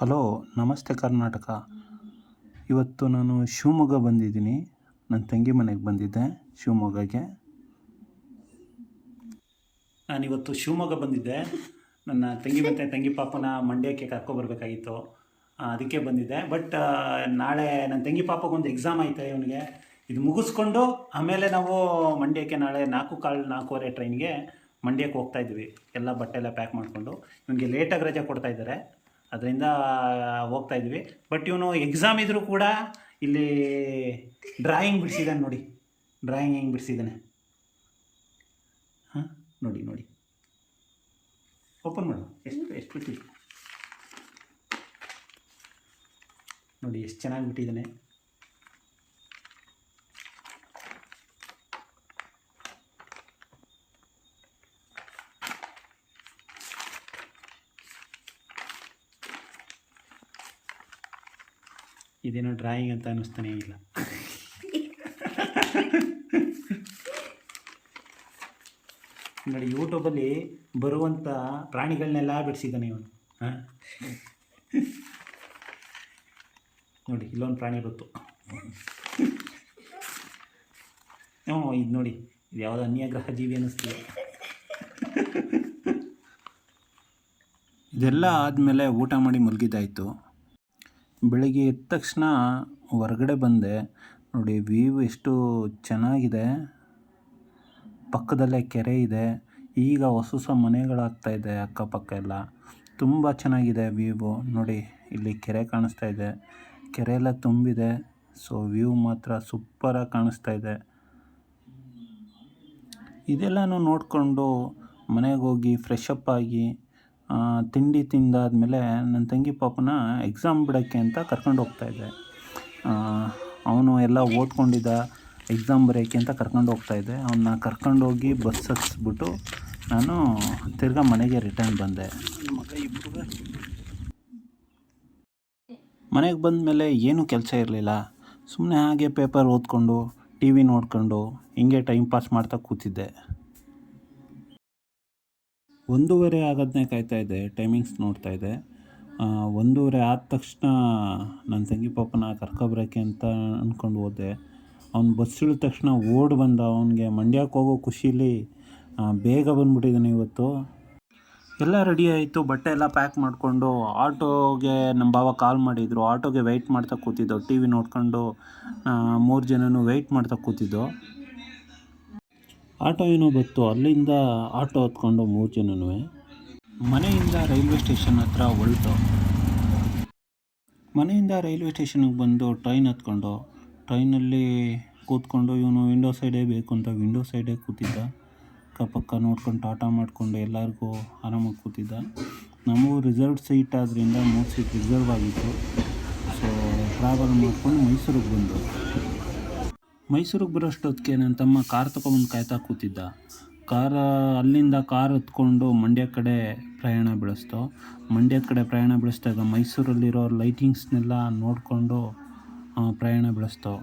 Hello, ನಮಸ್ತೆ ಕರ್ನಾಟಕ. ಇವತ್ತು ನಾನು ಶಿವಮೊಗ್ಗ ಬಂದಿದ್ದೀನಿ. ನನ್ನ ತಂಗಿ ಮನೆಗೆ ಬಂದಿದ್ದೆ ಶಿವಮೊಗ್ಗಕ್ಕೆ. ನಾನಿವತ್ತು ಶಿವಮೊಗ್ಗ ಬಂದಿದ್ದೆ. ನನ್ನ ತಂಗಿ ಪಾಪನ ಮಂಡ್ಯಕ್ಕೆ ಕರ್ಕೊಬರ್ಬೇಕಾಗಿತ್ತು, ಅದಕ್ಕೆ ಬಂದಿದ್ದೆ. ಬಟ್ ನಾಳೆ ನನ್ನ ತಂಗಿ ಪಾಪಗೊಂದು ಎಕ್ಸಾಮ್ ಐತೆ. ಇವನಿಗೆ ಇದು ಮುಗಿಸ್ಕೊಂಡು ಆಮೇಲೆ ನಾವು ಮಂಡ್ಯಕ್ಕೆ ನಾಳೆ 4:15 ಟ್ರೈನ್ಗೆ ಮಂಡ್ಯಕ್ಕೆ ಹೋಗ್ತಾಯಿದ್ವಿ. ಎಲ್ಲ ಬಟ್ಟೆ ಎಲ್ಲ ಪ್ಯಾಕ್ ಮಾಡಿಕೊಂಡು. ಇವನಿಗೆ ಲೇಟಾಗಿ ರಜೆ ಕೊಡ್ತಾಯಿದ್ದಾರೆ, ಅದರಿಂದ ಹೋಗ್ತಾಯಿದ್ವಿ. ಬಟ್ ಇವನು ಎಕ್ಸಾಮ್ ಇದ್ದರೂ ಕೂಡ ಇಲ್ಲಿ ಡ್ರಾಯಿಂಗ್ ಬಿಡಿಸಿದ್ದಾನೆ. ನೋಡಿ ಡ್ರಾಯಿಂಗ್ ಹೆಂಗೆ ಬಿಡಿಸಿದ್ದಾನೆ. ಹಾಂ, ನೋಡಿ ಓಪನ್ ಮಾಡು. ಎಷ್ಟು ಬಿಟ್ಟಿದ್ರು ನೋಡಿ, ಎಷ್ಟು ಚೆನ್ನಾಗಿ ಬಿಟ್ಟಿದ್ದಾನೆ. ಇದೇನೋ ಡ್ರಾಯಿಂಗ್ ಅಂತ ಅನ್ನಿಸ್ತಾನೆ ಇಲ್ಲ. ನೋಡಿ, ಯೂಟ್ಯೂಬಲ್ಲಿ ಬರುವಂಥ ಪ್ರಾಣಿಗಳನ್ನೆಲ್ಲ ಬಿಡಿಸಿದ್ದಾನೆ ಇವನು. ಹಾಂ, ನೋಡಿ ಇಲ್ಲೊಂದು ಪ್ರಾಣಿ ಗೊತ್ತು. ಇದು ನೋಡಿ, ಇದು ಯಾವುದೋ ಅನ್ಯಗ್ರಹ ಜೀವಿ ಅನ್ನಿಸ್ತಿದೆ. ಇದೆಲ್ಲ ಆದಮೇಲೆ ಊಟ ಮಾಡಿ ಮಲಗಿದ್ದಾಯಿತು. ಬೆಳಿಗ್ಗೆ ಎದ್ದ ತಕ್ಷಣ ಹೊರಗಡೆ ಬಂದೆ. ನೋಡಿ, ವ್ಯೂ ಎಷ್ಟು ಚೆನ್ನಾಗಿದೆ. ಪಕ್ಕದಲ್ಲೇ ಕೆರೆ ಇದೆ. ಈಗ ಹೊಸ ಮನೆಗಳಾಗ್ತಾಯಿದೆ ಅಕ್ಕಪಕ್ಕ ಎಲ್ಲ. ತುಂಬ ಚೆನ್ನಾಗಿದೆ ವ್ಯೂ. ನೋಡಿ, ಇಲ್ಲಿ ಕೆರೆ ಕಾಣಿಸ್ತಾ ಇದೆ. ಕೆರೆ ಎಲ್ಲ ತುಂಬಿದೆ. ಸೊ ವ್ಯೂ ಮಾತ್ರ ಸೂಪರಾಗಿ ಕಾಣಿಸ್ತಾ ಇದೆ. ಇದೆಲ್ಲನೂ ನೋಡಿಕೊಂಡು ಮನೆಗೆ ಹೋಗಿ ಫ್ರೆಶ್ ಅಪ್ ಆಗಿ ತಿಂಡಿ ತಿಂದಾದಮೇಲೆ ನನ್ನ ತಂಗಿ ಪಾಪನ ಎಕ್ಸಾಮ್ ಬಿಡೋಕ್ಕೆ ಅಂತ ಕರ್ಕೊಂಡು ಹೋಗ್ತಾಯಿದ್ದೆ. ಅವನು ಎಲ್ಲ ಓದ್ಕೊಂಡಿದ್ದ, ಎಕ್ಸಾಮ್ ಬರೆಯೋಕ್ಕೆ ಅಂತ ಕರ್ಕೊಂಡು ಹೋಗ್ತಾಯಿದ್ದೆ. ಅವನ್ನ ಕರ್ಕೊಂಡೋಗಿ ಬಸ್ ಹತ್ತಿಸ್ಬಿಟ್ಟು ನಾನು ತಿರ್ಗಾ ಮನೆಗೆ ರಿಟರ್ನ್ ಬಂದೆ. ಮನೆಗೆ ಬಂದ ಮೇಲೆ ಏನೂ ಕೆಲಸ ಇರಲಿಲ್ಲ. ಸುಮ್ಮನೆ ಹಾಗೆ ಪೇಪರ್ ಓದ್ಕೊಂಡು ಟಿ ವಿ ನೋಡ್ಕೊಂಡು ಹಿಂಗೆ ಟೈಮ್ ಪಾಸ್ ಮಾಡ್ತಾ ಕೂತಿದ್ದೆ. 1:30 ಆಗೋದನ್ನೇ ಕಾಯ್ತಾಯಿದ್ದೆ. ಟೈಮಿಂಗ್ಸ್ ನೋಡ್ತಾಯಿದ್ದೆ. 1:30 ಆದ ತಕ್ಷಣ ನನ್ನ ತಂಗಿ ಪಾಪನ ಕರ್ಕೊಬರೋಕ್ಕೆ ಅಂತ ಅಂದ್ಕೊಂಡು ಹೋದೆ. ಅವ್ನು ಬಸ್ ಇಳಿದ ತಕ್ಷಣ ಓಡಿ ಬಂದ. ಅವನಿಗೆ ಮಂಡ್ಯಕ್ಕೆ ಹೋಗೋ ಖುಷೀಲಿ ಬೇಗ ಬಂದುಬಿಟ್ಟಿದ್ದಾನೆ ಇವತ್ತು. ಎಲ್ಲ ರೆಡಿ ಆಯಿತು. ಬಟ್ಟೆ ಎಲ್ಲ ಪ್ಯಾಕ್ ಮಾಡಿಕೊಂಡು ಆಟೋಗೆ ನಮ್ಮ ಬಾವ ಕಾಲ್ ಮಾಡಿದರು. ಆಟೋಗೆ ವೆಯ್ಟ್ ಮಾಡ್ತಾ ಕೂತಿದ್ದೋ. ಟಿ ವಿ ನೋಡ್ಕೊಂಡು 3 ಜನನೂ ವೆಯ್ಟ್ ಮಾಡ್ತಾ ಕೂತಿದ್ದೋ. ಆಟೋ ಏನೋ ಬಂತು. ಅಲ್ಲಿಂದ ಆಟೋ ಹತ್ಕೊಂಡು 3 ಜನನೂ ಮನೆಯಿಂದ ರೈಲ್ವೆ ಸ್ಟೇಷನ್ ಹತ್ರ ಹೊರಟು. ಮನೆಯಿಂದ ರೈಲ್ವೆ ಸ್ಟೇಷನ್ಗೆ ಬಂದು ಟ್ರೈನ್ ಹತ್ಕೊಂಡು, ಟ್ರೈನಲ್ಲಿ ಕೂತ್ಕೊಂಡು ಇವನು ವಿಂಡೋ ಸೈಡೇ ಬೇಕು ಅಂತ ವಿಂಡೋ ಸೈಡೇ ಕೂತಿದ್ದ. ಅಕ್ಕಪಕ್ಕ ನೋಡ್ಕೊಂಡು ಟಾಟಾ ಮಾಡಿಕೊಂಡು ಎಲ್ಲರಿಗೂ ಆರಾಮಾಗಿ ಕೂತಿದ್ದ. ನಮಗೂ ರಿಸರ್ವ್ಡ್ ಸೀಟ್ ಆದ್ದರಿಂದ 3 ಸೀಟ್ ರಿಸರ್ವ್ ಆಗಿತ್ತು. ಸೊ ಟ್ರಾವೆಲ್ ಮಾಡ್ಕೊಂಡು ಮೈಸೂರಿಗೆ ಬಂದು, ಮೈಸೂರಿಗೆ ಬರೋಷ್ಟೊತ್ತಿಗೆ ನನ್ನ ತಮ್ಮ ಕಾರ್ ತೊಗೊಂಬಂದು ಕಾಯ್ತಾ ಕೂತಿದ್ದ. ಅಲ್ಲಿಂದ ಕಾರ್ ಹತ್ಕೊಂಡು ಮಂಡ್ಯ ಕಡೆ ಪ್ರಯಾಣ ಬೆಳೆಸ್ತೋ. ಮಂಡ್ಯದ ಕಡೆ ಪ್ರಯಾಣ ಬೆಳೆಸಿದಾಗ ಮೈಸೂರಲ್ಲಿರೋ ಲೈಟಿಂಗ್ಸ್ನೆಲ್ಲ ನೋಡಿಕೊಂಡು ಪ್ರಯಾಣ ಬೆಳೆಸ್ತೋ.